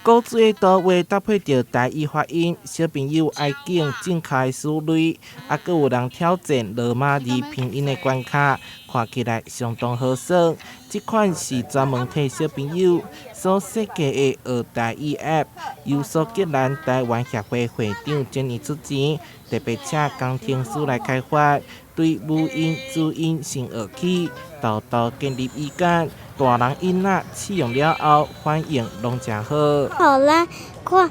古锥图画搭配着台语发音，小朋友爱记正确的词类，阁有人挑战罗马字拼音的关卡，看起来相当好耍。这款是专门替小朋友所设计的学台语 App， 由苏格兰台湾协会会长建议出钱，特别请工程师来开发，对母音、子音先学起，豆豆建立意见。大人囡仔试用了后，反应拢真好。互咱看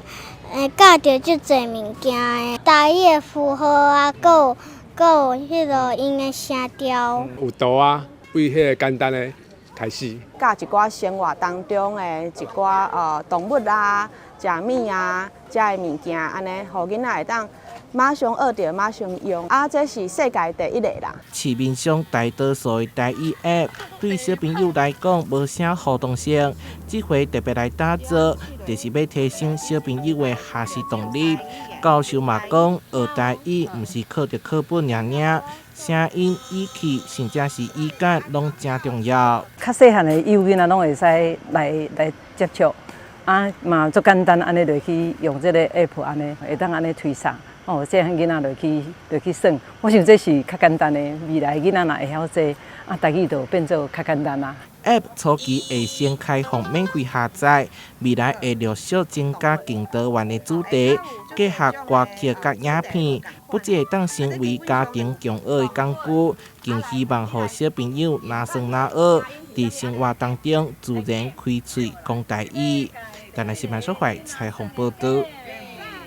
教着足侪物件的，台语的符号啊，有迄个音的声调。有图啊，为迄个简单的开始。教一寡生活当中的一寡动物啊、食物啊、食的物件，安尼，互囡仔会当马上学着，马上用。这是世界第一个啦。市面上大多数的台语 App 对小朋友来讲无啥互动性，这回特别来打造，就是要提升小朋友的学习动力。教授嘛讲，学台语毋是靠着课本尔，声音、语气，甚至是语感，拢真重要。较细汉的幼囡仔拢会使来接触，嘛足简单，安尼就去用这个 app， 安尼会当安尼推送。细汉囡仔就去算，我想这是较简单的。未来囡仔若会晓这，台语就变做较简单啦。App 初期会先开放免费下载，未来会陆续增加更多元的主题，结合歌曲甲影片，不只会当成为家庭共学的工具，更希望让小朋友哪算哪学，在生活当中自然开嘴讲台语。台南新闻所采访报道。